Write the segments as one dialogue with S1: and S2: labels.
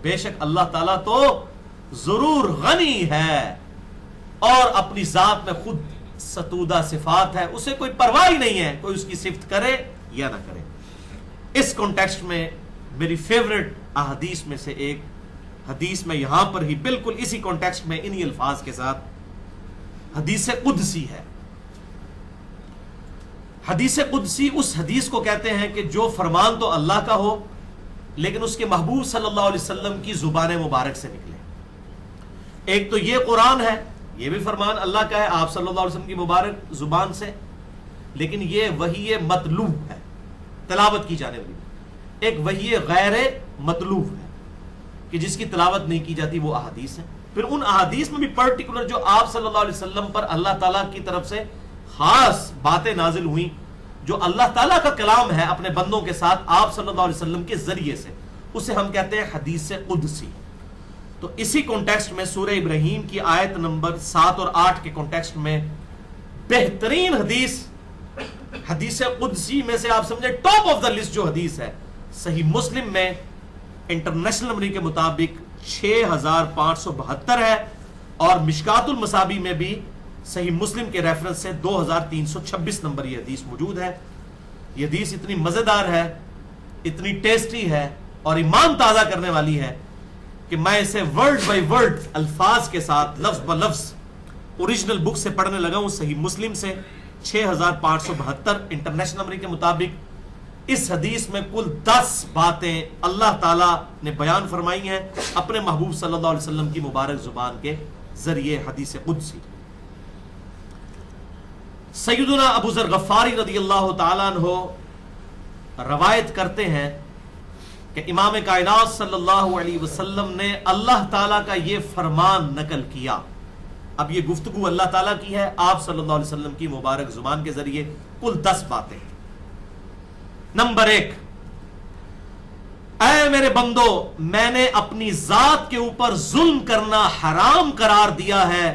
S1: بے شک اللہ تعالیٰ تو ضرور غنی ہے اور اپنی ذات میں خود ستودہ صفات ہے، اسے کوئی پرواہ ہی نہیں ہے کوئی اس کی صفت کرے یا نہ کرے۔ اس کانٹیکسٹ میں میری فیورٹ احادیث میں سے ایک حدیث میں یہاں پر ہی بالکل اسی کانٹیکسٹ میں انہی الفاظ کے ساتھ حدیث قدسی ہے۔ حدیث قدسی اس حدیث کو کہتے ہیں کہ جو فرمان تو اللہ کا ہو لیکن اس کے محبوب صلی اللہ علیہ وسلم کی زبان مبارک سے نکلے۔ ایک تو یہ قرآن ہے، یہ بھی فرمان اللہ کا ہے آپ صلی اللہ علیہ وسلم کی مبارک زبان سے، لیکن یہ وحی مطلوب ہے، تلاوت کی جانے والی۔ ایک وحی غیر مطلوب ہے کہ جس کی تلاوت نہیں کی جاتی، وہ احادیث ہے۔ پھر ان احادیث میں بھی پرٹیکولر جو آپ صلی اللہ علیہ وسلم پر اللہ تعالیٰ کی طرف سے خاص باتیں نازل ہوئیں، جو اللہ تعالیٰ کا کلام ہے اپنے بندوں کے ساتھ آپ صلی اللہ علیہ وسلم کے ذریعے سے، اسے ہم کہتے ہیں حدیث قدسی۔ تو اسی کانٹیکسٹ میں سورہ ابراہیم کی آیت نمبر 7 اور 8 کے کانٹیکسٹ میں بہترین حدیث، حدیث قدسی میں سے آپ سمجھے ٹاپ آف دا لسٹ جو حدیث ہے، صحیح مسلم میں انٹرنیشنل نمبر کے مطابق 6572 ہے، اور مشکات المصابیح میں بھی صحیح مسلم کے ریفرنس سے 2326 نمبر یہ حدیث موجود ہے۔ یہ حدیث اتنی مزیدار ہے، اتنی ٹیسٹی ہے اور ایمان تازہ کرنے والی ہے کہ میں اسے ورڈ بائی ورڈ الفاظ کے ساتھ لفظ بلفظ اوریجنل بک سے پڑھنے لگا ہوں، صحیح مسلم سے 6572 انٹرنیشنل نمبر کے مطابق۔ اس حدیث میں کل 10 باتیں اللہ تعالیٰ نے بیان فرمائی ہیں اپنے محبوب صلی اللہ علیہ وسلم کی مبارک زبان کے ذریعے، حدیث قدسی۔ سیدنا ابو ذر غفاری رضی اللہ تعالیٰ عنہ روایت کرتے ہیں کہ امام کائنات صلی اللہ علیہ وسلم نے اللہ تعالیٰ کا یہ فرمان نقل کیا۔ اب یہ گفتگو اللہ تعالیٰ کی ہے آپ صلی اللہ علیہ وسلم کی مبارک زبان کے ذریعے، کل 10 باتیں۔ نمبر 1، اے میرے بندو، میں نے اپنی ذات کے اوپر ظلم کرنا حرام قرار دیا ہے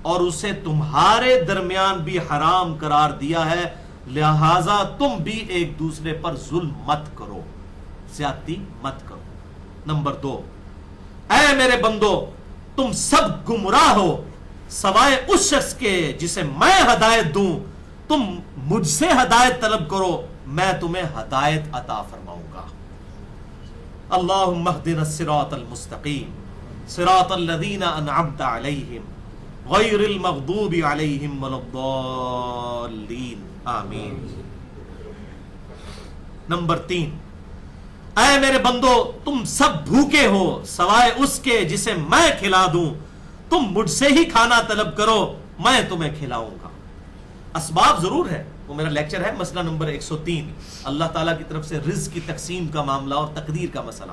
S1: اور اسے تمہارے درمیان بھی حرام قرار دیا ہے، لہذا تم بھی ایک دوسرے پر ظلم مت کرو، زیادتی مت کرو۔ نمبر 2، اے میرے بندو، تم سب گمراہ ہو سوائے اس شخص کے جسے میں ہدایت دوں، تم مجھ سے ہدایت طلب کرو، میں تمہیں ہدایت عطا فرماؤں گا۔ اللہم اہدنا الصراط المستقیم صراط الذین انعمت علیہم غیر المغضوب علیہم ولا الضالین، آمین۔ نمبر 3، اے میرے بندو، تم سب بھوکے ہو سوائے اس کے جسے میں کھلا دوں، تم مجھ سے ہی کھانا طلب کرو، میں تمہیں کھلاؤں گا۔ اسباب ضرور ہے، وہ میرا لیکچر ہے مسئلہ نمبر 103، اللہ تعالیٰ کی طرف سے رزق کی تقسیم کا معاملہ اور تقدیر کا مسئلہ،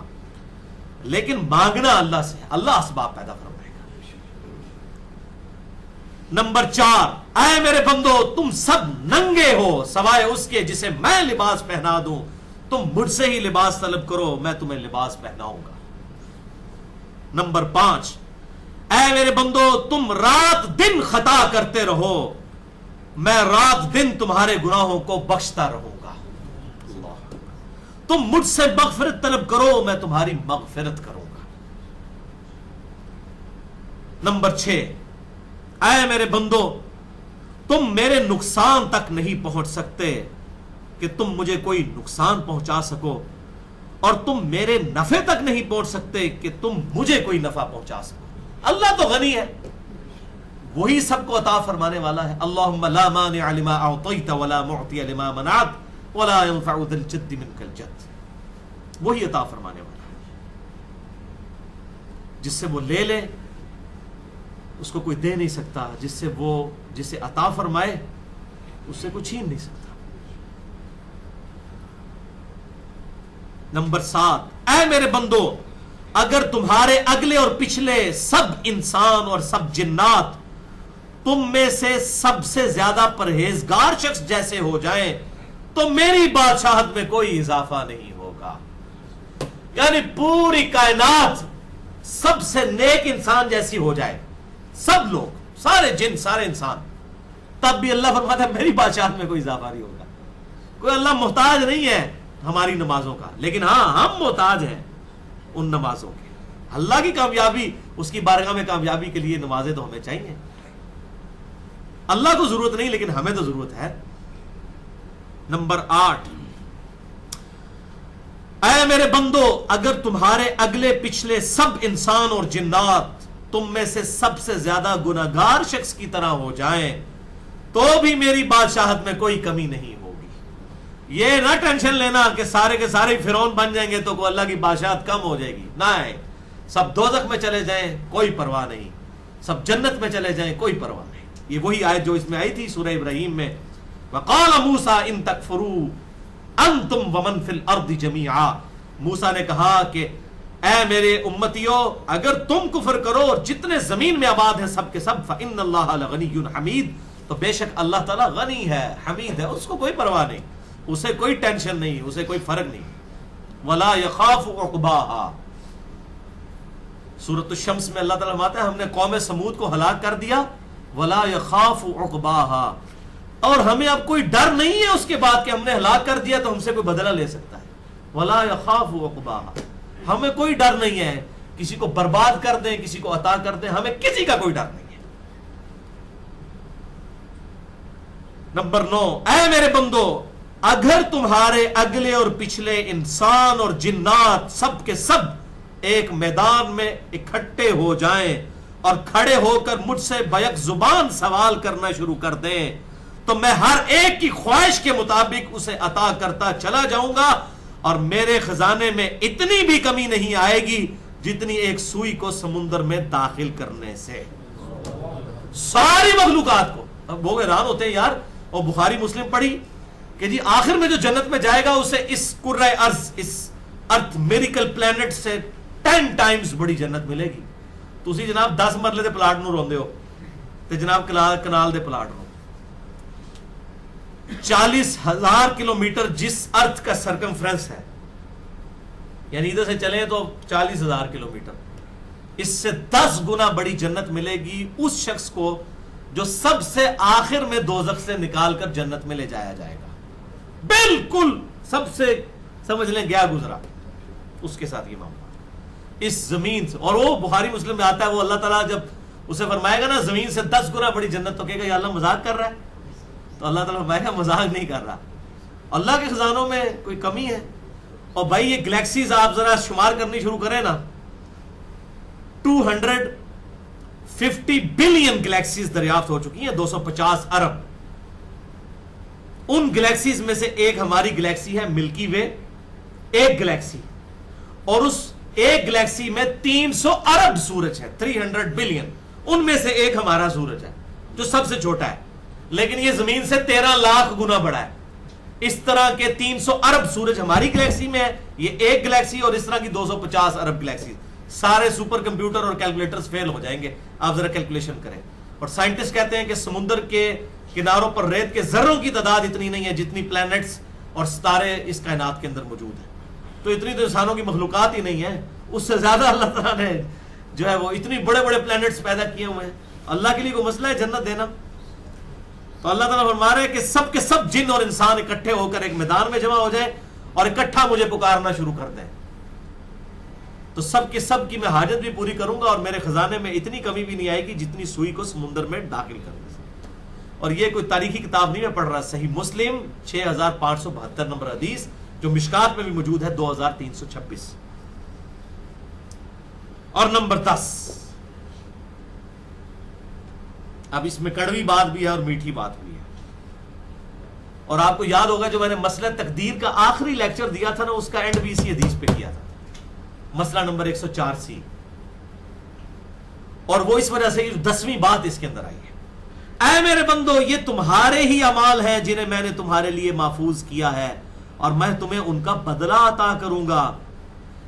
S1: لیکن مانگنا اللہ سے، اللہ اسباب پیدا فرمائے گا۔ نمبر 4، اے میرے بندو، تم سب ننگے ہو سوائے اس کے جسے میں لباس پہنا دوں، تم مجھ سے ہی لباس طلب کرو، میں تمہیں لباس پہناؤں گا۔ نمبر 5، اے میرے بندو، تم رات دن خطا کرتے رہو، میں رات دن تمہارے گناہوں کو بخشتا رہوں گا۔ تم مجھ سے مغفرت طلب کرو، میں تمہاری مغفرت کروں گا۔ نمبر 6، اے میرے بندو، تم میرے نقصان تک نہیں پہنچ سکتے کہ تم مجھے کوئی نقصان پہنچا سکو، اور تم میرے نفع تک نہیں پہنچ سکتے کہ تم مجھے کوئی نفع پہنچا سکو۔ اللہ تو غنی ہے، وہی سب کو عطا فرمانے والا ہے۔ اللہم لا مانع لما اعطیت ولا معطی لما منعت ولا ينفع ذا الجد منک الجد، وہی عطا فرمانے والا ہے، جس سے وہ لے لے اس کو کوئی دے نہیں سکتا، جس سے وہ جسے عطا فرمائے اس سے کوئی چھین نہیں سکتا۔ نمبر 7، اے میرے بندو، اگر تمہارے اگلے اور پچھلے سب انسان اور سب جنات تم میں سے سب سے زیادہ پرہیزگار شخص جیسے ہو جائیں تو میری بادشاہت میں کوئی اضافہ نہیں ہوگا۔ یعنی پوری کائنات سب سے نیک انسان جیسی ہو جائے، سب لوگ، سارے جن، سارے انسان، تب بھی اللہ فرماتا ہے میری بادشاہت میں کوئی اضافہ نہیں ہوگا۔ کوئی اللہ محتاج نہیں ہے ہماری نمازوں کا، لیکن ہاں ہم محتاج ہیں ان نمازوں کے۔ اللہ کی کامیابی، اس کی بارگاہ میں کامیابی کے لیے نمازیں تو ہمیں چاہیے. اللہ کو ضرورت نہیں لیکن ہمیں تو ضرورت ہے. نمبر 8، اے میرے بندو اگر تمہارے اگلے پچھلے سب انسان اور جنات تم میں سے سب سے زیادہ گناہگار شخص کی طرح ہو جائیں تو بھی میری بادشاہت میں کوئی کمی نہیں ہوگی. یہ نہ ٹینشن لینا کہ سارے کے سارے فرعون بن جائیں گے تو اللہ کی بادشاہت کم ہو جائے گی. نہ ہے، سب دوزخ میں چلے جائیں کوئی پرواہ نہیں، سب جنت میں چلے جائیں کوئی پرواہ نہیں. یہ وہی آیت جو اس میں آئی تھی سورہ ابراہیم میں، وَقَالَ مُوسَىٰ إِن تَكْفُرُوا أَنْتُمْ وَمَنْ فِي الْأَرْضِ جَمِيعًا. موسیٰ نے کہا کہ اے میرے امتیوں اگر تم کفر کرو اور جتنے زمین میں آباد ہیں سب کے سب فَإِنَّ اللَّهَ لَغَنِيٌّ حَمِيدٌ، تو بے شک اللہ تعالیٰ غنی ہے، حمید ہے، اس کو کوئی پرواہ نہیں، اسے کوئی ٹینشن نہیں، اسے کوئی فرق نہیں. وَلَا يَخَافُ عُقْبَاهَا. سورۃ الشمس میں اللہ تعالیٰ فرماتا ہے ہم نے قوم سمود کو ہلاک کر دیا. وَلَا يَخَافُ عُقْبَاهَا، اور ہمیں اب کوئی ڈر نہیں ہے اس کے بعد کہ ہم نے ہلاک کر دیا تو ہم سے کوئی بدلہ لے سکتا ہے. وَلَا يَخَافُ عُقْبَاهَا، ہمیں کوئی ڈر نہیں ہے کسی کو برباد کر دیں کسی کو عطا کر دیں، ہمیں کسی کا کوئی ڈر نہیں ہے. نمبر 9، اے میرے بندو اگر تمہارے اگلے اور پچھلے انسان اور جنات سب کے سب ایک میدان میں اکٹھے ہو جائیں اور کھڑے ہو کر مجھ سے بیک زبان سوال کرنا شروع کر دیں تو میں ہر ایک کی خواہش کے مطابق اسے عطا کرتا چلا جاؤں گا، اور میرے خزانے میں اتنی بھی کمی نہیں آئے گی جتنی ایک سوئی کو سمندر میں داخل کرنے سے. ساری مخلوقات کو. اب وہ حیران ہوتے ہیں یار، اور بخاری مسلم پڑھی کہ جی آخر میں جو جنت میں جائے گا اسے اس کرۂ ارض، اس ارتھ میریکل پلانٹ سے 10 ٹائمز بڑی جنت ملے گی. تسی جناب 10 مرلے دے پلاٹ نو روندے ہو تے جناب کنال دے پلاٹ نو. 40,000 کلومیٹر جس ارتھ کا سرکمفرنس ہے، یعنی ادھر سے چلیں تو 40,000 کلومیٹر، اس سے 10 گنا بڑی جنت ملے گی اس شخص کو جو سب سے آخر میں دوزخ سے نکال کر جنت میں لے جایا جائے گا. بالکل سب سے سمجھ لیں گیا گزرا اس کے ساتھ یہ معاملہ اس زمین سے. اور وہ بخاری مسلم میں آتا ہے، وہ اللہ تعالیٰ جب اسے فرمائے گا نا زمین سے 10 گنا بڑی جنت، تو کہے گا یا اللہ مذاق کر رہا ہے؟ تو اللہ تعالیٰ فرمائے گا مذاق نہیں کر رہا، اللہ کے خزانوں میں کوئی کمی ہے. اور بھائی یہ گلیکسیز آپ ذرا شمار کرنی شروع کریں نا، 250 بلین گلیکسیز دریافت ہو چکی ہیں، 250 ارب. ان گلیکسیز میں سے ایک ہماری گلیکسی ہے ملکی وے، ایک گلیکسی، اور اس ایک گلیکسی میں 300 ارب سورج ہے، 300 بلین. ان میں سے ایک ہمارا سورج ہے جو سب سے چھوٹا ہے، لیکن یہ زمین سے 13 لاکھ گنا بڑا ہے. اس طرح کے 300 ارب سورج ہماری گلیکسی میں ہے، یہ ایک گلیکسی، اور اس طرح کی 250 ارب گلیکسی. سارے سپر کمپیوٹر اور کیلکولیٹرز فیل ہو جائیں گے، آپ ذرا کیلکولیشن کریں. اور سائنٹسٹ کہتے ہیں کہ سمندر کے کناروں پر ریت کے ذروں کی تعداد اتنی نہیں ہے جتنی پلانٹس اور ستارے اس کائنات کے اندر موجود ہیں. تو اتنی تو انسانوں کی مخلوقات ہی نہیں ہے، اس سے زیادہ اللہ تعالیٰ نے جو ہے وہ اتنی بڑے بڑے پلانٹس پیدا کیے ہوئے ہیں. اللہ کے لیے کوئی مسئلہ ہے جنت دینا؟ تو اللہ تعالیٰ فرما رہے ہیں کہ سب کے سب جن اور انسان اکٹھے ہو کر ایک میدان میں جمع ہو جائیں اور اکٹھا مجھے پکارنا شروع کر دیں تو سب کے سب کی میں حاجت بھی پوری کروں گا، اور میرے خزانے میں اتنی کمی بھی نہیں آئے گی جتنی سوئی کو سمندر میں داخل کرنے سے. اور یہ کوئی تاریخی کتاب نہیں میں پڑھ رہا، صحیح مسلم 6572 نمبر حدیث، جو مشکات میں بھی موجود ہے 2326. اور نمبر 10، اب اس میں کڑوی بات بھی ہے اور میٹھی بات بھی ہے. اور آپ کو یاد ہوگا جو میں نے مسئلہ تقدیر کا آخری لیکچر دیا تھا نا، اس کا اینڈ بھی اسی حدیث پہ کیا تھا، مسئلہ نمبر 104C. اور وہ اس وجہ سے 10ویں بات اس کے اندر آئی ہے، اے میرے بندو یہ تمہارے ہی اعمال ہیں جنہیں میں نے تمہارے لیے محفوظ کیا ہے، اور میں تمہیں ان کا بدلہ عطا کروں گا.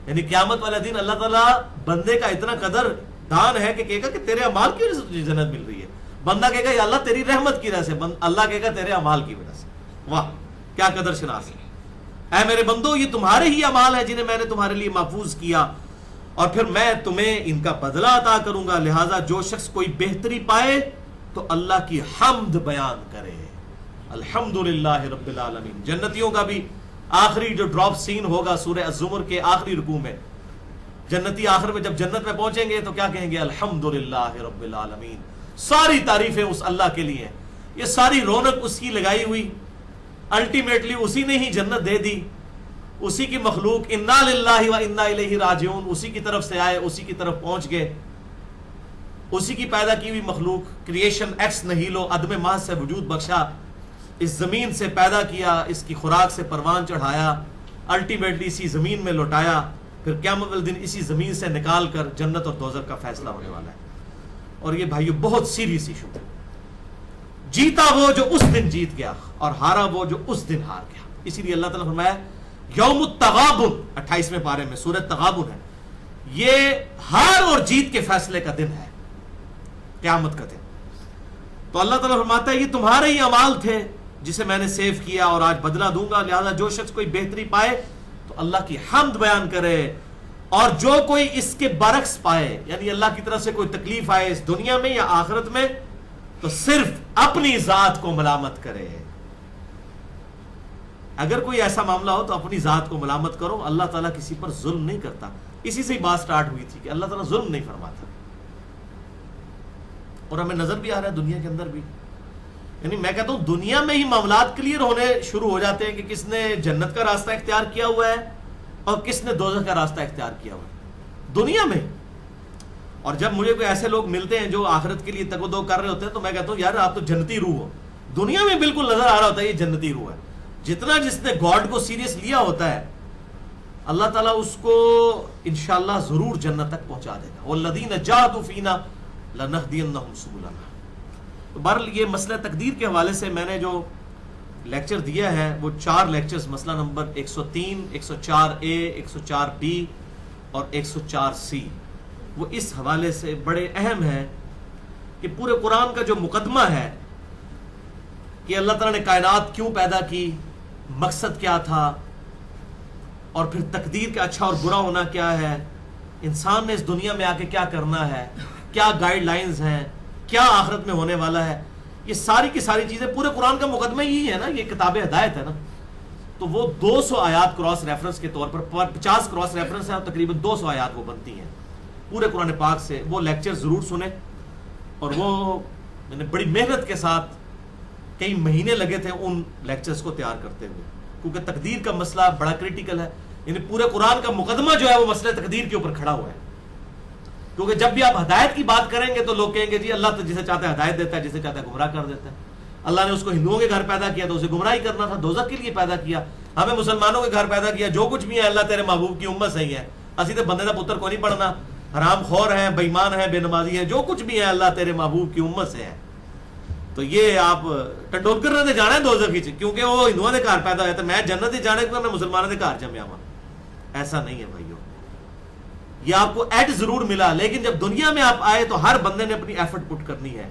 S1: یعنی قیامت والے دن اللہ تعالیٰ بندے کا اتنا قدر دان ہے کہ کہے گا کہ تیرے اعمال کی وجہ سے جنت مل رہی ہے. بندہ کہے گا یا اللہ تیری رحمت کی وجہ سے، اللہ کہے گا تیرے اعمال کی وجہ سے. واہ کیا قدر شناس ہے. اے میرے بندو یہ تمہارے ہی اعمال ہیں جنہیں میں نے تمہارے لیے محفوظ کیا، اور پھر میں تمہیں ان کا بدلہ عطا کروں گا. لہٰذا جو شخص کوئی بہتری پائے تو اللہ کی حمد بیان کرے، الحمدللہ رب العالمین. جنتیوں کا بھی آخری جو ڈراپ سین ہوگا سورہ الزمر کے آخری رکوع میں، جنتی آخر میں جب جنت میں پہنچیں گے تو کیا کہیں گے؟ الحمدللہ رب العالمین، ساری تعریفیں اس اللہ کے لیے ہیں، یہ ساری رونق اس کی لگائی ہوئی، الٹیمیٹلی اسی نے ہی جنت دے دی، اسی کی مخلوق انا للہ و انا الیہ راجعون، اسی کی طرف سے آئے، اسی کی طرف پہنچ گئے، اسی کی پیدا کی ہوئی مخلوق، کریشن ایکس نہیلو، عدم محض سے وجود بخشا، اس زمین سے پیدا کیا، اس کی خوراک سے پروان چڑھایا، الٹیمیٹلی اسی زمین میں لوٹایا، پھر قیامت والے دن اسی زمین سے نکال کر جنت اور دوزخ کا فیصلہ ہونے والا ہے۔ اور یہ بھائیو بہت سیریس ایشو ہے۔ جیتا وہ جو اس دن جیت گیا، اور ہارا وہ جو اس دن ہار گیا۔ اسی لیے اللہ تعالیٰ نے فرمایا یوم التغابن، 28ویں پارے میں سورۃ تغابن ہے، یہ ہار اور جیت کے فیصلے کا دن ہے، قیامت کا دن۔ تو اللہ تعالیٰ فرماتا ہے یہ تمہارے ہی اعمال تھے جسے میں نے سیو کیا اور آج بدلہ دوں گا، لہذا جو شخص کوئی بہتری پائے تو اللہ کی حمد بیان کرے، اور جو کوئی اس کے برعکس پائے، یعنی اللہ کی طرف سے کوئی تکلیف آئے اس دنیا میں یا آخرت میں، تو صرف اپنی ذات کو ملامت کرے۔ اگر کوئی ایسا معاملہ ہو تو اپنی ذات کو ملامت کرو، اللہ تعالیٰ کسی پر ظلم نہیں کرتا۔ اسی سے ہی بات سٹارٹ ہوئی تھی کہ اللہ تعالیٰ ظلم نہیں فرماتا، اور ہمیں نظر بھی آ رہا ہے دنیا کے اندر بھی، یعنی میں کہتا ہوں دنیا میں ہی معاملات کلیئر ہونے شروع ہو جاتے ہیں کہ کس نے جنت کا راستہ اختیار کیا ہوا ہے اور کس نے دوزخ کا راستہ اختیار کیا ہوا ہے دنیا میں۔ اور جب مجھے کوئی ایسے لوگ ملتے ہیں جو آخرت کے لیے تگ و دو کر رہے ہوتے ہیں تو میں کہتا ہوں یار آپ تو جنتی روح ہو، دنیا میں بالکل نظر آ رہا ہوتا ہے یہ جنتی روح ہے۔ جتنا جس نے گاڈ کو سیریس لیا ہوتا ہے اللہ تعالیٰ اس کو انشاءاللہ ضرور جنت تک پہنچا دے گا، والذین جاہدوا فینا لنہدینہم سبلنا۔ تو بہرحال یہ مسئلہ تقدیر کے حوالے سے میں نے جو لیکچر دیا ہے وہ 4 لیکچرز، مسئلہ نمبر 103، 104A، 104B اور 104C، وہ اس حوالے سے بڑے اہم ہیں کہ پورے قرآن کا جو مقدمہ ہے کہ اللہ تعالیٰ نے کائنات کیوں پیدا کی، مقصد کیا تھا، اور پھر تقدیر کا اچھا اور برا ہونا کیا ہے، انسان نے اس دنیا میں آ کے کیا کرنا ہے، کیا گائیڈ لائنز ہیں، کیا آخرت میں ہونے والا ہے، یہ ساری کی ساری چیزیں پورے قرآن کا مقدمہ یہی ہے نا، یہ کتاب ہدایت ہے نا۔ تو وہ 200 آیات کراس ریفرنس کے طور پر 50 کراس ریفرنس ہے اور تقریباً 200 آیات وہ بنتی ہیں پورے قرآن پاک سے۔ وہ لیکچر ضرور سنیں، اور وہ میں نے بڑی محنت کے ساتھ کئی مہینے لگے تھے ان لیکچرز کو تیار کرتے ہوئے، کیونکہ تقدیر کا مسئلہ بڑا کریٹیکل ہے، یعنی پورے قرآن کا مقدمہ جو ہے وہ مسئلہ تقدیر کے اوپر کھڑا ہوا ہے۔ کیونکہ جب بھی آپ ہدایت کی بات کریں گے تو لوگ کہیں گے جی اللہ تو جسے چاہتا ہے ہدایت دیتا ہے، جسے چاہتا ہے گمراہ کر دیتا ہے۔ اللہ نے اس کو ہندوؤں کے گھر پیدا کیا تو اسے گمراہی کرنا تھا، دوزخ کے لیے پیدا کیا۔ ہمیں مسلمانوں کے گھر پیدا کیا، جو کچھ بھی ہے اللہ تیرے محبوب کی امت سے ہی ہے، اسی تو بندے دا پتر کو نہیں پڑھنا، حرام خور ہیں، بے ایمان ہیں، بے نمازی ہیں، جو کچھ بھی ہے اللہ تیرے محبوب کی امت سے ہے۔ تو یہ آپ ٹنڈولکر نے جانا ہے دوزخ ہی، کیونکہ وہ ہندوؤں کے گھر پیدا ہوئے تھے، میں جنت ہی جانے کو میں مسلمانوں کے گھر جمیا ہوا۔ ایسا نہیں ہے بھائیو، یہ آپ کو ایڈ ضرور ملا، لیکن جب دنیا میں آپ آئے تو ہر بندے نے اپنی ایفرٹ پٹ کرنی ہے،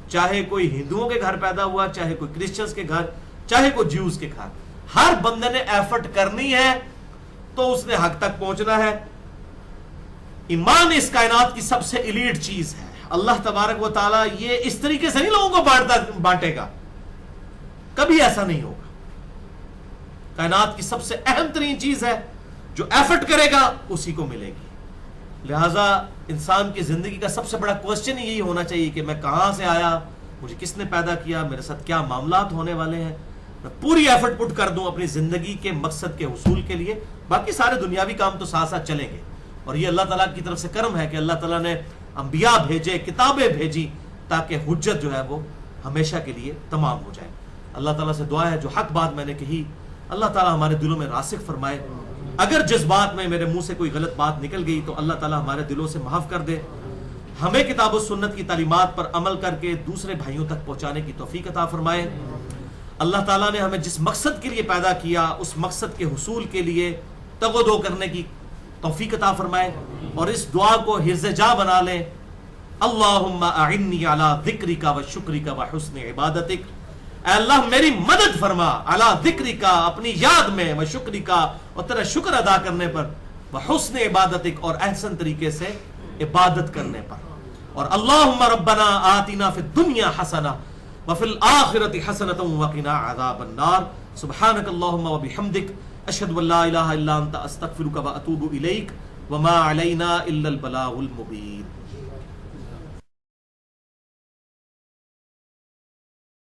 S1: چاہے کوئی ہندوؤں کے گھر پیدا ہوا، چاہے کوئی کرسچنز کے گھر، چاہے کوئی جیوز کے گھر، ہر بندے نے ایفرٹ کرنی ہے تو اس نے حق تک پہنچنا ہے۔ ایمان اس کائنات کی سب سے ایلیٹ چیز ہے، اللہ تبارک و تعالیٰ یہ اس طریقے سے نہیں لوگوں کو بانٹے گا، کبھی ایسا نہیں ہوگا۔ کائنات کی سب سے اہم ترین چیز ہے، جو ایفرٹ کرے گا اسی کو ملے گی۔ لہٰذا انسان کی زندگی کا سب سے بڑا کوسچن یہی ہونا چاہیے کہ میں کہاں سے آیا، مجھے کس نے پیدا کیا، میرے ساتھ کیا معاملات ہونے والے ہیں، میں پوری ایفرٹ پٹ کر دوں اپنی زندگی کے مقصد کے حصول کے لیے، باقی سارے دنیاوی کام تو ساتھ ساتھ چلیں گے۔ اور یہ اللہ تعالیٰ کی طرف سے کرم ہے کہ اللہ تعالیٰ نے انبیاء بھیجے، کتابیں بھیجی، تاکہ حجت جو ہے وہ ہمیشہ کے لیے تمام ہو جائے۔ اللہ تعالیٰ سے دعا ہے جو حق بات میں نے کہی اللہ تعالیٰ ہمارے دلوں میں راسخ فرمائے، اگر جذبات میں میرے منہ سے کوئی غلط بات نکل گئی تو اللہ تعالیٰ ہمارے دلوں سے معاف کر دے، ہمیں کتاب و سنت کی تعلیمات پر عمل کر کے دوسرے بھائیوں تک پہنچانے کی توفیق عطا فرمائے۔ اللہ تعالیٰ نے ہمیں جس مقصد کے لیے پیدا کیا اس مقصد کے حصول کے لیے تگ و دو کرنے کی توفیق عطا فرمائے، اور اس دعا کو حرز جا بنا لیں۔ اللہم اعنی علی ذکرک و شکرک و حسن عبادتک، اے اللہ میری مدد فرما، علی ذکرک اپنی یاد میں، و شکرک اور تیرا شکر ادا کرنے پر، و حسن عبادتک اور احسن طریقے سے عبادت کرنے پر، اور اللہم ربنا آتنا فی الدنیا حسنہ وفی الآخرۃ حسنۃ وقنا عذاب النار۔ سبحانک اللہم و بحمدک، اشہد ان لا الہ الا انت، استغفرک و اتوب الیک۔ وما علینا الا البلاغ المبین.